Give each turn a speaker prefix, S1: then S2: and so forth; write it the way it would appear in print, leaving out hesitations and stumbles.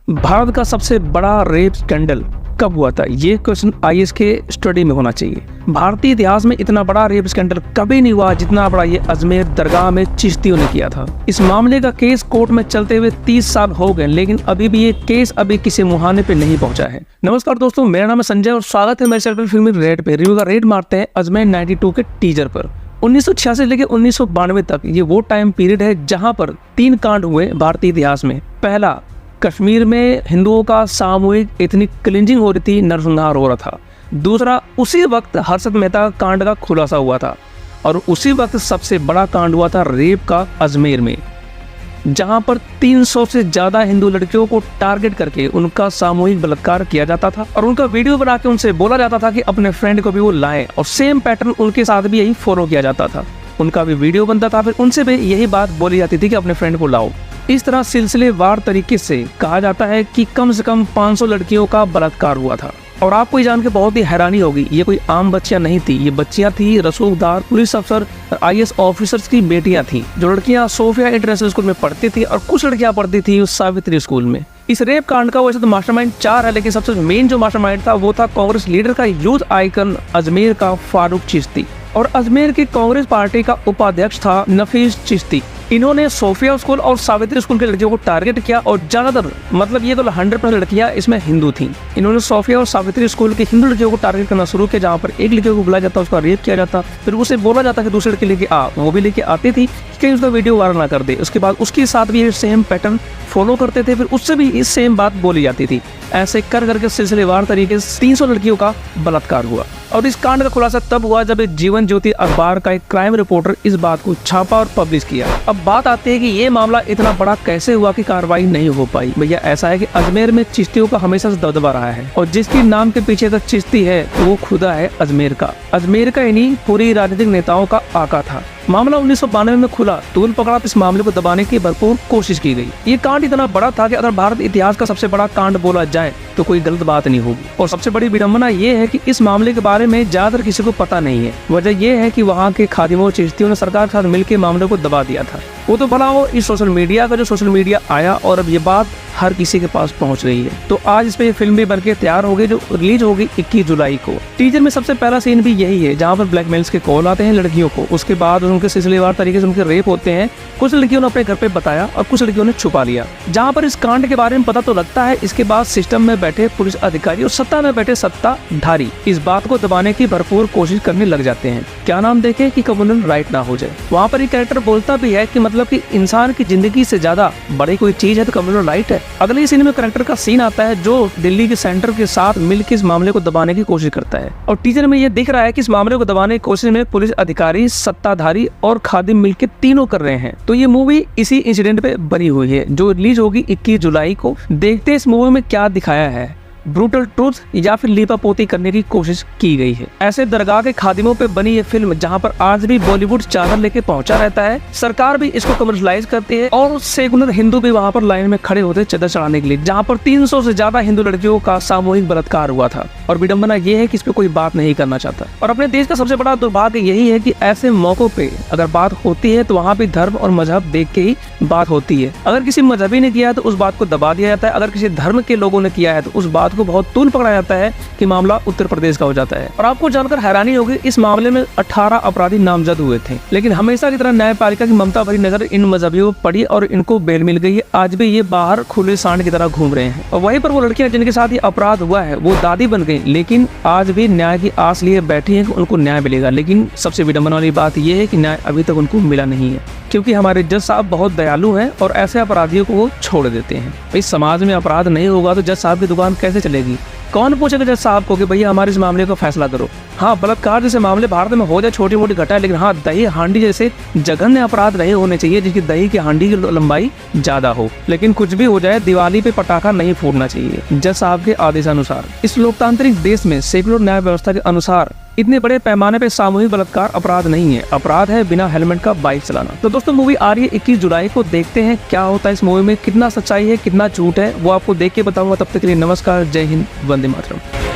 S1: भारत का सबसे बड़ा रेप स्कैंडल कब हुआ था? ये क्वेश्चन आईएएस के स्टडी में होना चाहिए। भारतीय इतिहास में इतना बड़ा रेप स्कैंडल कभी नहीं हुआ जितना बड़ा ये अजमेर दरगाह में चिश्तियों ने किया था। इस मामले का केस कोर्ट में चलते हुए 30 साल हो गए, लेकिन अभी भी ये केस किसी मुहाने पे नहीं पहुंचा है। नमस्कार दोस्तों, मेरा नाम है संजय और स्वागत है मेरे चैनल फिल्मी रेड पे। रिव्यू का रेड मारते हैं अजमेर 92 के टीजर पर। 1986 लेके 1992 तक ये वो टाइम पीरियड है जहां पर 3 कांड हुए भारतीय इतिहास में। पहला, कश्मीर में हिंदुओं का सामूहिक एथनिक क्लिंजिंग हो रही थी, नरसंहार हो रहा था। दूसरा, उसी वक्त हर्षद मेहता कांड का खुलासा हुआ था और उसी वक्त सबसे बड़ा कांड हुआ था रेप का अजमेर में, जहां पर 300 से ज्यादा हिंदू लड़कियों को टारगेट करके उनका सामूहिक बलात्कार किया जाता था और उनका वीडियो बना के उनसे बोला जाता था कि अपने फ्रेंड को भी वो लाएं, और सेम पैटर्न उनके साथ भी यही फॉलो किया जाता था। उनका भी वीडियो बनता था, फिर उनसे भी यही बात बोली जाती थी कि अपने फ्रेंड को लाओ। इस तरह सिलसिलेवार तरीके से कहा जाता है कि कम से कम 500 लड़कियों का बलात्कार हुआ था। और आपको ये जान के बहुत ही हैरानी होगी, ये कोई आम बच्चियां नहीं थी, ये बच्चियां थी रसूखदार पुलिस अफसर और आईएएस ऑफिसर्स की बेटियां थी। जो लड़कियां सोफिया इंटरनेशनल स्कूल में पढ़ती थी और कुछ लड़कियां पढ़ती थी उस सावित्री स्कूल में। इस रेप कांड का वैसे तो मास्टरमाइंड 4 है, लेकिन सबसे मेन जो मास्टरमाइंड था वो था कांग्रेस लीडर का यूथ आइकन अजमेर का फारूक चिश्ती, और अजमेर की कांग्रेस पार्टी का उपाध्यक्ष था नफीस चिश्ती। इन्होंने सोफिया स्कूल और सावित्री स्कूल की लड़कियों को टारगेट किया और ज्यादातर मतलब ये तो 100% लड़कियां इसमें हिंदू थीं। इन्होंने सोफिया और सावित्री स्कूल की हिंदू लड़कियों को टारगेट करना शुरू किया, जहां पर एक लड़की को बुलाया जाता, उसका रेप किया जाता, फिर उसे बोला जाता कि दूसरी लड़की लेके आ, वो भी लेके आती थी कि उसका वीडियो वायरल ना कर दे। उसके बाद उसके साथ भी ये सेम पैटर्न फॉलो करते थे, फिर उससे भी इस सेम बात बोली जाती थी। ऐसे कर करके सिलसिलेवार तरीके से 300 लड़कियों का बलात्कार हुआ। और इस कांड का खुलासा तब हुआ जब जीवन ज्योति अखबार का एक क्राइम रिपोर्टर इस बात को छापा और पब्लिश किया। अब बात आती है कि ये मामला इतना बड़ा कैसे हुआ कि कार्रवाई नहीं हो पाई। भैया ऐसा है कि अजमेर में चिश्तियों का हमेशा से दबदबा रहा है, और जिसकी नाम के पीछे तक चिश्ती है वो खुदा है अजमेर का। अजमेर का इन्हीं पूरी राजनीतिक नेताओं का आका था। मामला 1992 में खुला, तूल पकड़ा तो इस मामले को दबाने की भरपूर कोशिश की गई। ये कांड इतना बड़ा था कि अगर भारत इतिहास का सबसे बड़ा कांड बोला जाए तो कोई गलत बात नहीं होगी। और सबसे बड़ी विडंबना ये है कि इस मामले के बारे में ज्यादातर किसी को पता नहीं है। वजह यह है कि वहाँ के खादिमों चिश्तियों ने सरकार के साथ मिलकर मामले को दबा दिया था। वो तो भला हो इस सोशल मीडिया का, जो सोशल मीडिया आया और अब ये बात हर किसी के पास पहुंच रही है। तो आज इस पे फिल्म भी बनके तैयार हो गई, जो रिलीज होगी 21 जुलाई को। टीजर में सबसे पहला सीन भी यही है, जहां पर ब्लैकमेल्स के कॉल आते हैं लड़कियों को, उसके बाद उनके सिलसिलेवार तरीके से उनके रेप होते हैं। कुछ लड़कियों ने अपने घर पे बताया और कुछ लड़कियों ने छुपा लिया। जहां पर इस कांड के बारे में पता तो लगता है, इसके बाद सिस्टम में बैठे पुलिस अधिकारी और सत्ता में बैठे सत्ताधारी इस बात को दबाने की भरपूर कोशिश करने लग जाते हैं। क्या नाम देके कि कम्युनल राइट ना हो जाए। वहाँ पर एक कैरेक्टर बोलता भी है कि मतलब कि इंसान की जिंदगी से ज्यादा बड़ी कोई चीज है तो कम्युनल राइट है। अगले सीन में कैरेक्टर का सीन आता है जो दिल्ली के सेंटर के साथ मिलकर इस मामले को दबाने की कोशिश करता है, और टीजर में ये दिख रहा है कि इस मामले को दबाने की कोशिश में पुलिस अधिकारी, सत्ताधारी और खादिम मिलकर तीनों कर रहे हैं। तो ये मूवी इसी इंसिडेंट पे बनी हुई है, जो रिलीज होगी 21 जुलाई को। देखते हैं इस मूवी में क्या दिखाया है, ब्रूटल ट्रूथ या फिर लीपापोती करने की कोशिश की गई है। ऐसे दरगाह के खादिमों पे बनी ये फिल्म, जहां पर आज भी बॉलीवुड चादर लेके पहुंचा रहता है। सरकार भी इसको कमर्शलाइज करती है और सेकुलर हिंदू भी वहां पर लाइन में खड़े होते चादर चढ़ाने के लिए, जहां पर 300 से ज्यादा हिंदू लड़कियों का सामूहिक बलात्कार हुआ था। और विडंबना ये है कि इस पे कोई बात नहीं करना चाहता। और अपने देश का सबसे बड़ा दुर्भाग्य यही है कि ऐसे मौकों पे अगर बात होती है तो वहाँ पे धर्म और मजहब देख के ही बात होती है। अगर किसी मजहबी ने किया है तो उस बात को दबा दिया जाता है, अगर किसी धर्म के लोगों ने किया है तो उस बात को बहुत तूल पकड़ा जाता है कि मामला उत्तर प्रदेश का हो जाता है। और आपको जानकर हैरानी होगी, इस मामले में 18 अपराधी नामजद हुए थे, लेकिन हमेशा की तरह न्यायपालिका की ममता भरी नजर इन मजहबियों पर पड़ी और इनको बेल मिल गई है। आज भी ये बाहर खुले सांड की तरह घूम रहे हैं, और वहीं पर वो लड़कियां जिनके साथ ये अपराध हुआ है वो दादी बन गई, लेकिन आज भी न्याय की आस लिए बैठी है कि उनको न्याय मिलेगा। लेकिन सबसे विडंबना वाली बात यह है कि न्याय अभी तक उनको मिला नहीं है, क्योंकि हमारे जज साहब बहुत दयालु हैं और ऐसे अपराधियों को वो छोड़ देते हैं। भाई समाज में अपराध नहीं होगा तो जज साहब की दुकान कैसे चलेगी? कौन पूछेगा जज साहब को कि भैया हमारे इस मामले का फैसला करो? हाँ, बलात्कार जैसे मामले भारत में हो जाए छोटी मोटी घटा है, लेकिन हाँ, दही हांडी जैसे जघन्य अपराध नहीं होने चाहिए जिसकी दही की हांडी की लंबाई ज्यादा हो। लेकिन कुछ भी हो जाए, दिवाली पे पटाखा नहीं फोड़ना चाहिए जज साहब के आदेशानुसार। इस लोकतांत्रिक देश में सेकुलर न्याय व्यवस्था के अनुसार इतने बड़े पैमाने पे सामूहिक बलात्कार अपराध नहीं है, अपराध है बिना हेलमेट का बाइक चलाना। तो दोस्तों मूवी आ रही है 21 जुलाई को, देखते हैं क्या होता है इस मूवी में, कितना सच्चाई है कितना झूठ है वो आपको देख के बताऊंगा। तब तक के लिए नमस्कार, जय हिंद, वंदे मातरम।